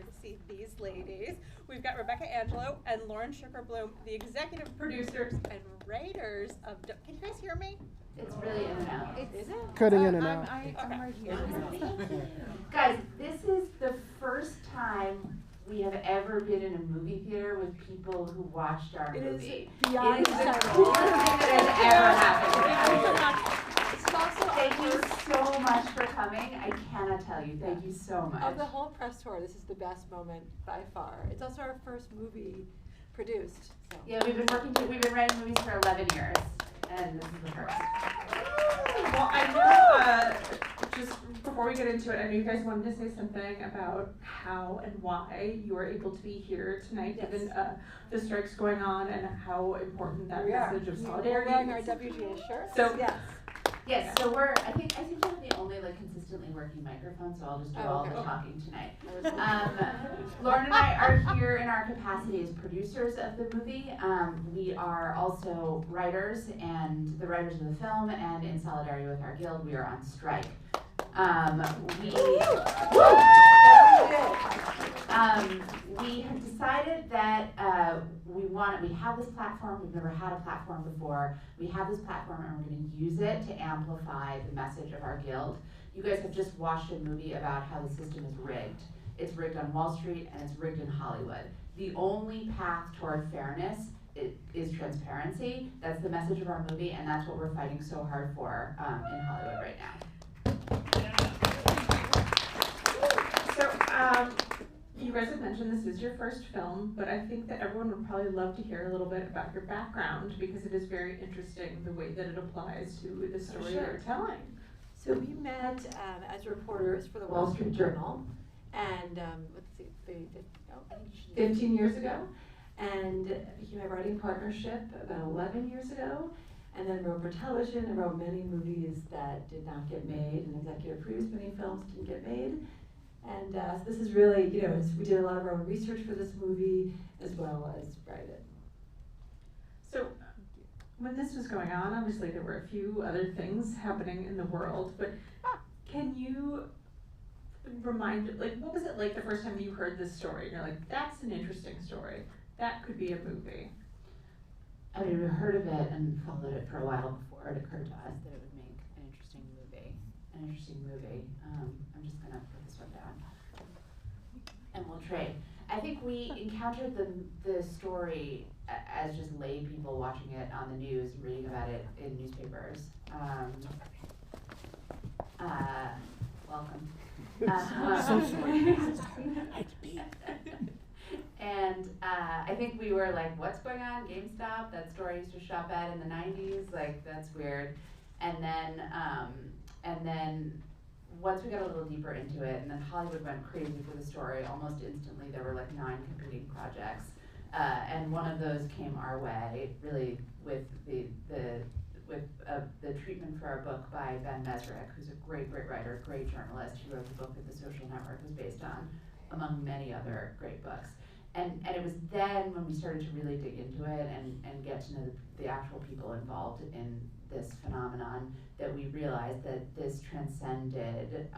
to see these ladies. We've got Rebecca Angelo and Lauren Blum, the executive producers and writers of. Can you guys hear me? It's really in and out. Is it? Cutting in and out. I'm right here. Guys, this is the first time we have ever been in a movie theater with people who watched our movie. Beyond it is the coolest thing that has ever happened. Thank you so much for coming. I cannot tell you. Thank you so much. Of the whole press tour, this is the best moment by far. It's also our first movie produced. So. Yeah, we've been writing movies for 11 years, and this is the first. Well, I know, just before we get into it, I know you guys wanted to say something about how and why you were able to be here tonight, given the strikes going on and how important that message of solidarity is. We're wearing our WGA shirts. So, Yes, so I think we're the only consistently working microphone, so I'll just do all the talking tonight. Lauren and I are here in our capacity as producers of the movie. We are also writers, and the writers of the film, and in solidarity with our guild, we are on strike. We have decided that we have this platform. We've never had a platform before. We have this platform, and we're going to use it to amplify the message of our guild. You guys have just watched a movie about how the system is rigged. It's rigged on Wall Street, and it's rigged in Hollywood. The only path toward fairness is transparency. That's the message of our movie, and that's what we're fighting so hard for in Hollywood right now. So, you guys have mentioned this is your first film, but I think that everyone would probably love to hear a little bit about your background, because it is very interesting the way that it applies to the story you're telling. So we met as reporters for the Wall Street Journal, and 15 years ago, and became a writing partnership about 11 years ago, and then wrote for television and wrote many movies that did not get made, and executive produced many films that didn't get made. And so this is really, we did a lot of our own research for this movie as well as write it. So when this was going on, obviously there were a few other things happening in the world, but can you remind, what was it like the first time you heard this story? And you're like, that's an interesting story. That could be a movie. I mean, we heard of it and followed it for a while before it occurred to us that it would make an interesting movie. I'm just gonna put this one down, and we'll trade. I think we encountered the story as just lay people watching it on the news and reading about it in newspapers. Welcome. So sorry. And I think we were like, what's going on? GameStop? That store I used to shop at in the 90s? Like, that's weird. And then once we got a little deeper into it, and then Hollywood went crazy for the story, almost instantly there were like 9 competing projects. And one of those came our way, really with the treatment for our book by Ben Mesrick, who's a great writer, great journalist. He wrote the book that The Social Network was based on, among many other great books. And it was then when we started to really dig into it and get to know the actual people involved in this phenomenon that we realized that this transcended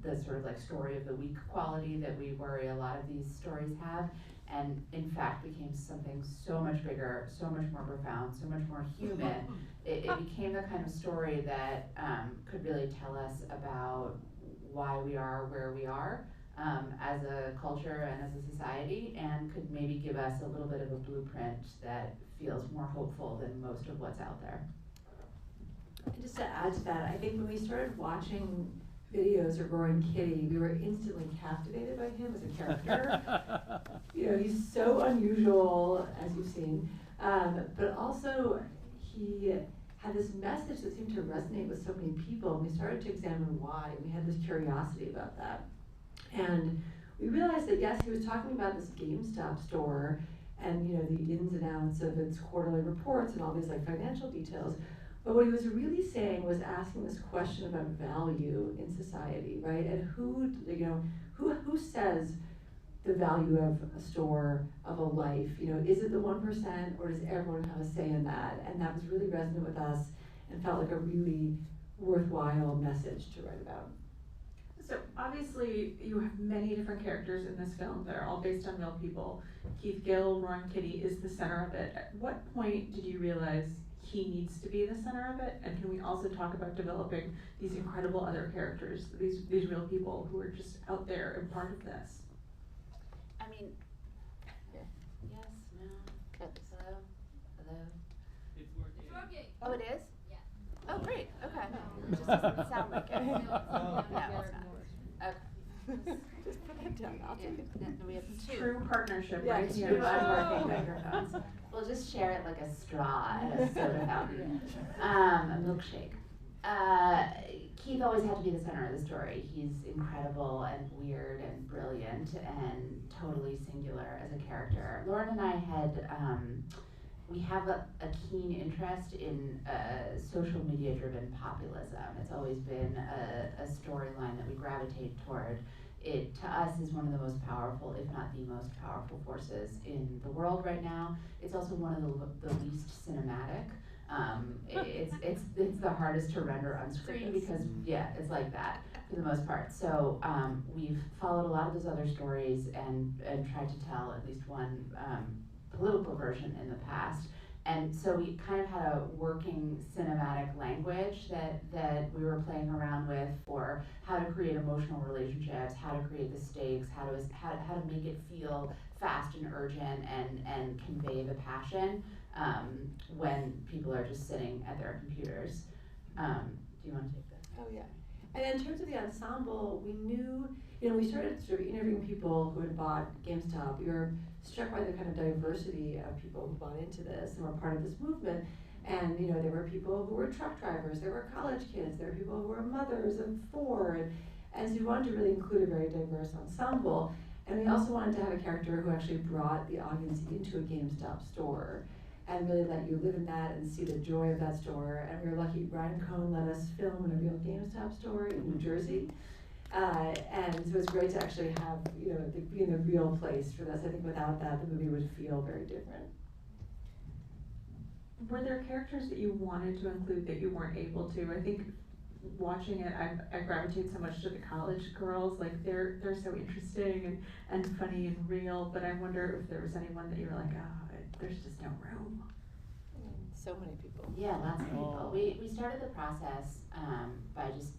the sort of like story of the week quality that we worry a lot of these stories have, and in fact became something so much bigger, so much more profound, so much more human. It became the kind of story that could really tell us about why we are where we are as a culture and as a society, and could maybe give us a little bit of a blueprint that feels more hopeful than most of what's out there. And just to add to that, I think when we started watching videos of Roaring Kitty, we were instantly captivated by him as a character. He's so unusual, as you've seen, but also he had this message that seemed to resonate with so many people, and we started to examine why, and we had this curiosity about that. And we realized that, yes, he was talking about this GameStop store and, the ins and outs of its quarterly reports and all these financial details. But what he was really saying was asking this question about value in society, right? And who says the value of a store, of a life? Is it the 1%, or does everyone have a say in that? And that was really resonant with us and felt like a really worthwhile message to write about. So obviously you have many different characters in this film that are all based on real people. Keith Gill, Roaring Kitty, is the center of it. At what point did you realize he needs to be the center of it? And can we also talk about developing these incredible other characters, these real people who are just out there and part of this? I mean, yes, no, hello, hello. It's working. Oh, it is? Yeah. Oh, great, okay. It just doesn't sound like it. No, it's not. Okay. Just put that down, I'll take it. Then we have two. True partnership, Yeah, right? two here. unworking microphones. We'll just share it like a straw at a soda fountain. A milkshake. Keith always had to be the center of the story. He's incredible and weird and brilliant and totally singular as a character. Lauren and I had, we have a keen interest in social media driven populism. It's always been a storyline that we gravitate toward. It, to us, is one of the most powerful, if not the most powerful forces in the world right now. It's also one of the least cinematic. It's the hardest to render on screen because, yeah, it's like that for the most part. So we've followed a lot of those other stories and tried to tell at least one political version in the past. And so we kind of had a working cinematic language that we were playing around with for how to create emotional relationships, how to create the stakes, how to make it feel fast and urgent and convey the passion when people are just sitting at their computers. Do you want to take this? Oh, yeah. And in terms of the ensemble, we knew, we started sort of interviewing people who had bought GameStop. We were struck by the kind of diversity of people who bought into this and were part of this movement. And, there were people who were truck drivers, there were college kids, there were people who were mothers of 4. And so we wanted to really include a very diverse ensemble. And we also wanted to have a character who actually brought the audience into a GameStop store and really let you live in that and see the joy of that store. And we were lucky, Ryan Cohn let us film in a real GameStop store in New Jersey. And so it's great to actually have, be in the real place for this. I think without that, the movie would feel very different. Were there characters that you wanted to include that you weren't able to? I think watching it, I gravitate so much to the college girls. Like they're so interesting and funny and real. But I wonder if there was anyone that you were like, there's just no room. So many people. Yeah, lots of people. We started the process by just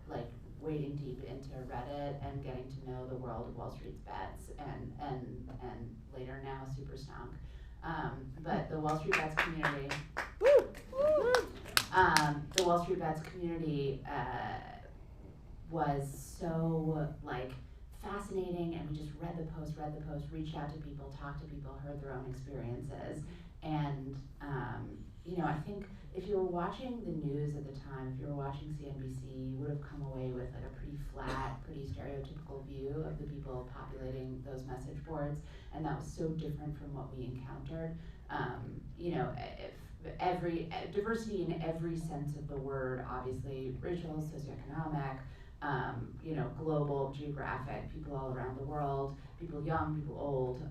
like wading deep into Reddit and getting to know the world of Wall Street's bets and later now Super Stunk. But the Wall Street Bets community, the Wall Street Bets community was so like fascinating, and we just read the post, reached out to people, talked to people, heard their own experiences, and I think if you were watching the news at the time, if you were watching CNBC, you would have come away with like a pretty flat, pretty stereotypical view of the people populating those message boards, and that was so different from what we encountered. Every diversity in every sense of the word, obviously racial, socioeconomic, global, geographic, people all around the world, people young, people old,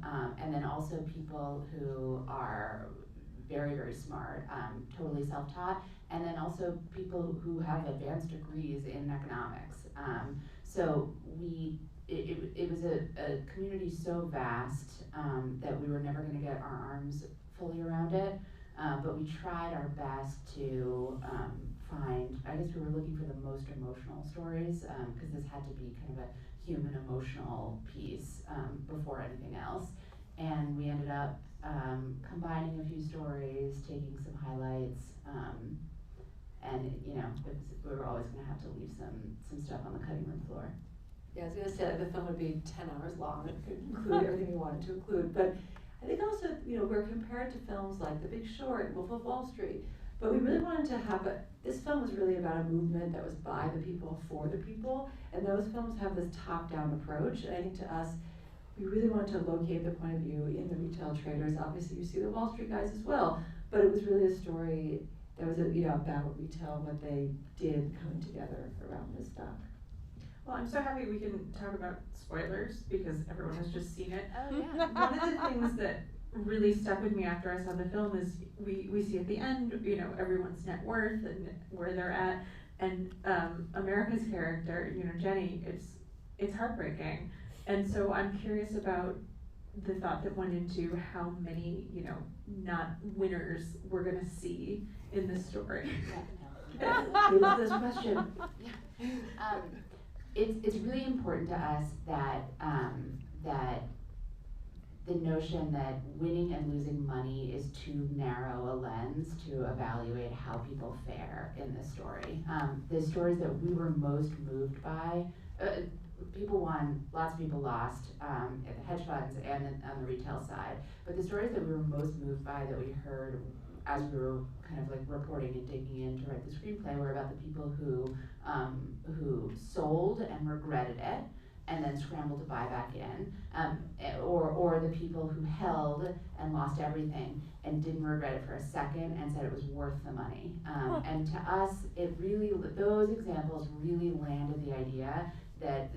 and then also people who are very, very smart, totally self-taught, and then also people who have advanced degrees in economics. So it was a community so vast that we were never going to get our arms fully around it, but we tried our best to find, I guess we were looking for the most emotional stories, because this had to be kind of a human emotional piece before anything else. And we ended up combining a few stories, taking some highlights, and we were always going to have to leave some stuff on the cutting room floor. Yeah, I was going to say the film would be 10 hours long. It could include everything we wanted to include. But I think also, we're compared to films like The Big Short, Wolf of Wall Street. But we really wanted to have this film was really about a movement that was by the people, for the people. And those films have this top-down approach. And I think to us, we really wanted to locate the point of view in the retail traders. Obviously, you see the Wall Street guys as well. But it was really a story that was about retail and what they did coming together around this stuff. Well, I'm so happy we can talk about spoilers because everyone has just seen it. Oh yeah. One of the things that really stuck with me after I saw the film is we see at the end, everyone's net worth and where they're at. and America's character, you know, Jenny, it's heartbreaking. And so I'm curious about the thought that went into how many, you know, not winners we're gonna see in this story. We love this question. It's really important to us that that the notion that winning and losing money is too narrow a lens to evaluate how people fare in this story. The stories that we were most moved by, people won, lots of people lost at the hedge funds and on the retail side. But the stories that we were most moved by, that we heard as we were kind of like reporting and digging in to write the screenplay, were about the people who sold and regretted it and then scrambled to buy back in, or the people who held and lost everything and didn't regret it for a second and said it was worth the money. And to us, it really, those examples really landed the idea that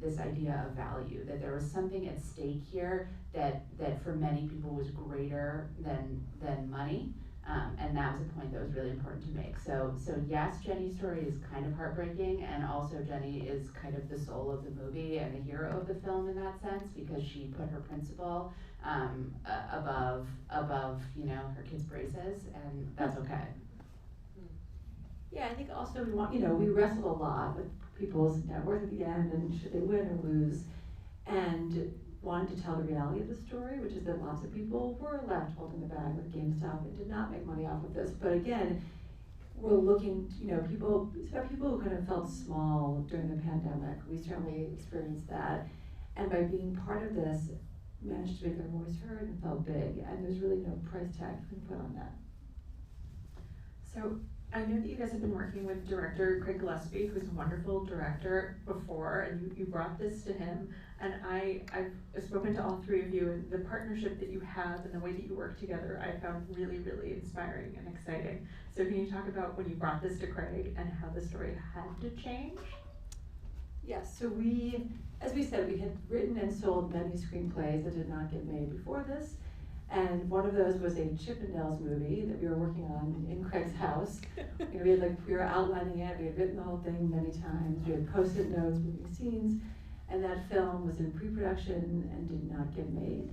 this idea of value, that there was something at stake here that for many people was greater than money. And that was a point that was really important to make. So yes, Jenny's story is kind of heartbreaking, and also Jenny is kind of the soul of the movie and the hero of the film in that sense, because she put her principal above you know, her kids' braces, and that's okay. Yeah, I think also we want, you know, we wrestle a lot with people's net worth at the end and should they win or lose, and wanted to tell the reality of the story, which is that lots of people were left holding the bag with GameStop and did not make money off of this. But again, we're looking, you know, it's about people who kind of felt small during the pandemic. We certainly experienced that. And by being part of this, managed to make their voice heard and felt big. And there's really no price tag we can put on that. So I know that you guys have been working with director Craig Gillespie, who's a wonderful director before, and you brought this to him. And I've spoken to all three of you, and the partnership that you have and the way that you work together, I found really, really inspiring and exciting. So can you talk about when you brought this to Craig and how the story had to change? Yes, so we, as we said, we had written and sold many screenplays that did not get made before this. And one of those was a Chippendales movie that we were working on in Craig's house. You know, we were outlining it, we had written the whole thing many times, we had Post-it notes, moving scenes, and that film was in pre-production and did not get made,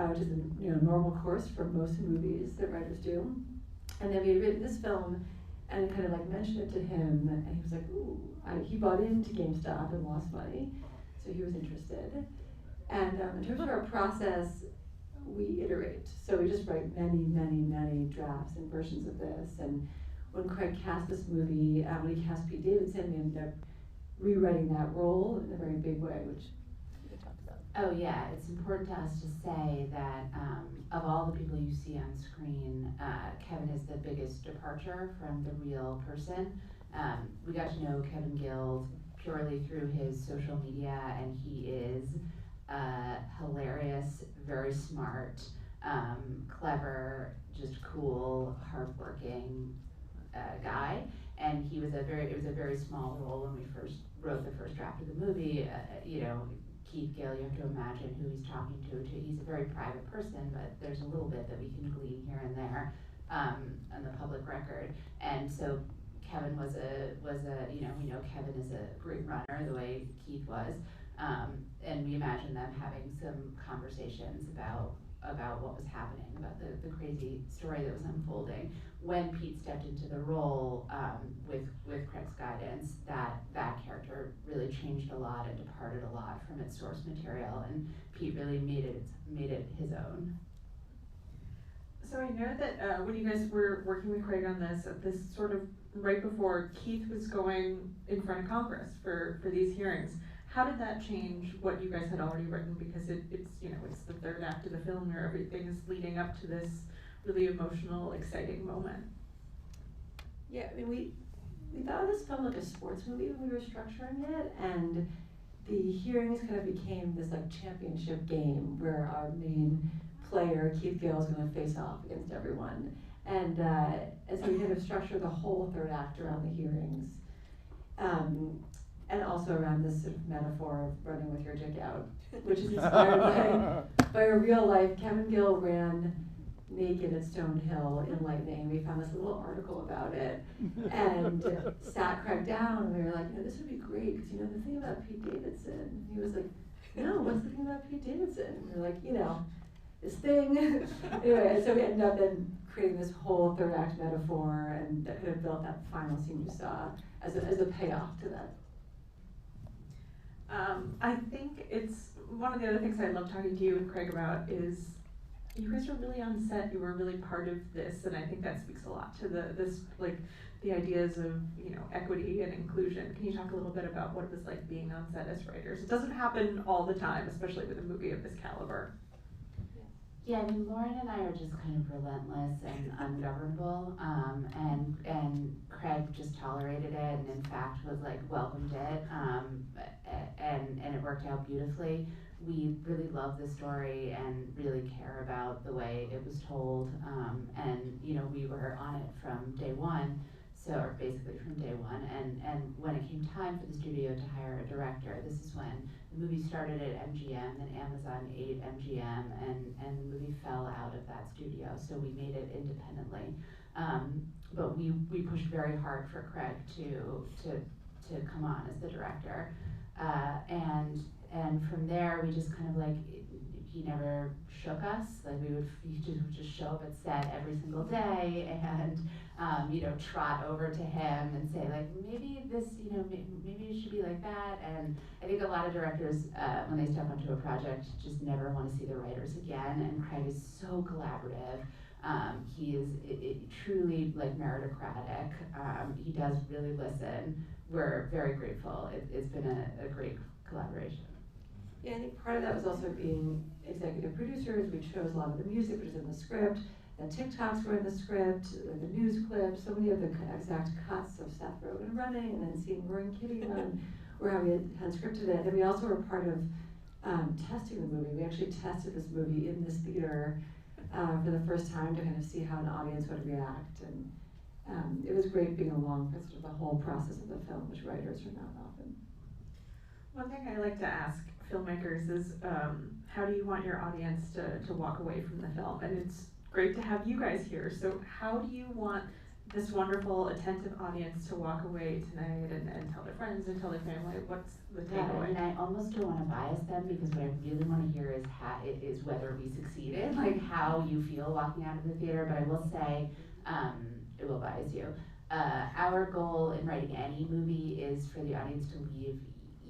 which is a normal course for most movies that writers do. And then we had written this film and kind of like mentioned it to him, and he was like, ooh, he bought into GameStop and lost money, so he was interested. And in terms of our process, we iterate. So we just write many, many, many drafts and versions of this. And when Craig cast this movie, when he cast Pete Davidson, we ended up rewriting that role in a very big way, which we could talk about. Oh yeah, it's important to us to say that of all the people you see on screen, Kevin is the biggest departure from the real person. We got to know Kevin Gill purely through his social media, and he is hilarious, very smart, clever, just cool, hardworking guy. And it was a very small role when we first wrote the first draft of the movie. You know, Keith Gill, you have to imagine who he's talking to. He's a very private person, but there's a little bit that we can glean here and there on the public record. And so Kevin was a you know, we know Kevin is a great runner the way Keith was. And we imagined them having some conversations about what was happening, about the crazy story that was unfolding. When Pete stepped into the role, with Craig's guidance, that character really changed a lot and departed a lot from its source material, and Pete really made it his own. So I know that when you guys were working with Craig on this sort of right before Keith was going in front of Congress for these hearings, how did that change what you guys had already written? Because it's you know, it's the third act of the film where everything is leading up to this really emotional, exciting moment. Yeah, I mean, we thought of this film like a sports movie when we were structuring it, and the hearings kind of became this like championship game where our main player, Keith Gill, is going to face off against everyone. And so we kind of structured the whole third act around the hearings. And also around this sort of metaphor of running with your dick out, which is inspired by a real life. Kevin Gill ran naked at Stone Hill in lightning. We found this little article about it and sat Craig down and we were like, this would be great because the thing about Pete Davidson. And he was like, no, what's the thing about Pete Davidson? And we were like, this thing. Anyway, so we ended up then creating this whole third act metaphor and that kind of built that final scene you saw as a payoff to that. I think it's one of the other things I love talking to you and Craig about is you guys were really on set. You were really part of this, and I think that speaks a lot to the ideas of equity and inclusion. Can you talk a little bit about what it was like being on set as writers? It doesn't happen all the time, especially with a movie of this caliber. Yeah, I mean, Lauren and I are just kind of relentless and ungovernable, and Craig just tolerated it, and in fact was welcomed it, and it worked out beautifully. We really love the story and really care about the way it was told, and we were on it from day one, or basically from day one, and when it came time for the studio to hire a director, this is when the movie started at MGM, then Amazon ate MGM, and the movie fell out of that studio, so we made it independently. But we pushed very hard for Craig to come on as the director, and from there we just kind of he never shook us. He would just show up at set every single day and trot over to him and say maybe this, maybe it should be like that. And I think a lot of directors, when they step onto a project, just never want to see the writers again. And Craig is so collaborative. He is truly meritocratic. He does really listen. We're very grateful. It's been a great collaboration. Yeah, I think part of that was also being executive producers. We chose a lot of the music, which is in the script. The TikToks were in the script, the news clips, so many of the exact cuts of Seth Rogen running and then seeing Roaring Kitty run were how we had scripted it. And we also were part of testing the movie. We actually tested this movie in this theater for the first time to kind of see how an audience would react. And it was great being along for sort of the whole process of the film, which writers are not often. One thing I like to ask filmmakers is how do you want your audience to walk away from the film? And it's great to have you guys here. So how do you want this wonderful, attentive audience to walk away tonight and tell their friends and tell their family? What's the takeaway? I almost don't want to bias them because what I really want to hear is whether we succeeded, how you feel walking out of the theater. But I will say, it will bias you. Our goal in writing any movie is for the audience to leave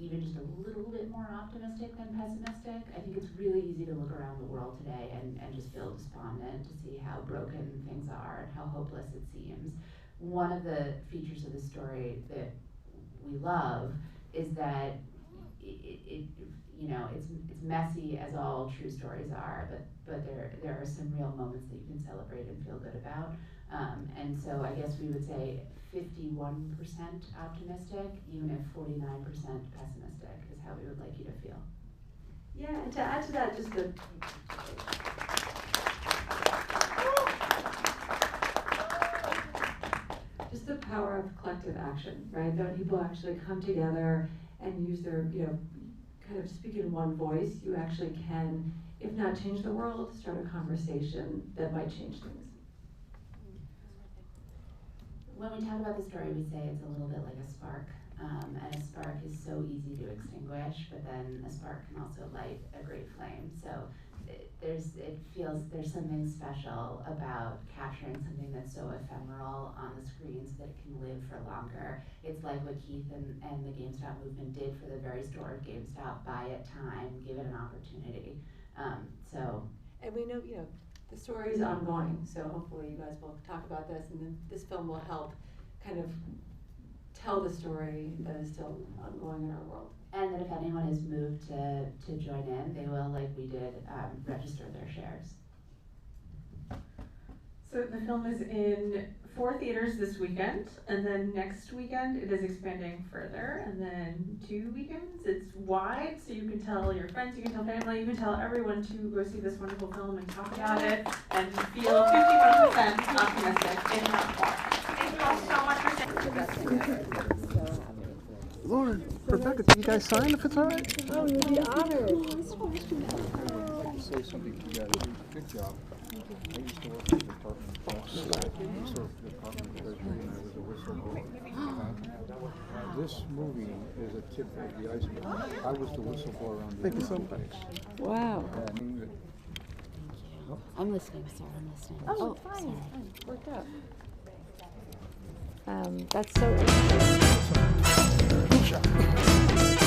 even just a little bit more optimistic than pessimistic. I think it's really easy to look around the world today and just feel despondent to see how broken things are and how hopeless it seems. One of the features of the story that we love is that it's messy as all true stories are, but there are some real moments that you can celebrate and feel good about. And so I guess we would say 51% optimistic, even if 49% pessimistic is how we would like you to feel. Yeah, and to add to that, just the power of collective action, right? That people actually come together and use their, kind of speak in one voice, you actually can, if not change the world, start a conversation that might change things. When we talk about the story, we say it's a little bit like a spark, and a spark is so easy to extinguish, but then a spark can also light a great flame. So there's something special about capturing something that's so ephemeral on the screen so that it can live for longer. It's like what Keith and the GameStop movement did for the very store of GameStop: buy it time, give it an opportunity. And we know, the story is ongoing, so hopefully you guys will talk about this, and then this film will help kind of tell the story that is still ongoing in our world. And that if anyone is moved to join in, they will, like we did, register their shares. So the film is in 4 theaters this weekend, and then next weekend it is expanding further, and then 2 weekends it's wide, so you can tell your friends, you can tell family, you can tell everyone to go see this wonderful film and talk about it and feel 51% optimistic, if not more. Thank you all so much for staying. Lauren, Rebecca, can you guys sign if it's all right? Oh, you'd be honored. Say something together. Good job. I used to work in the Department of Justice. I used to work in the Department of Treasury, and I was a whistleblower. This movie is a tip of the iceberg. I was the whistleblower on the Thank you so Blum much. case. Wow. I mean, that- I'm listening, sir. I'm listening. Oh, fine, sorry. fine, worked out. That's so interesting.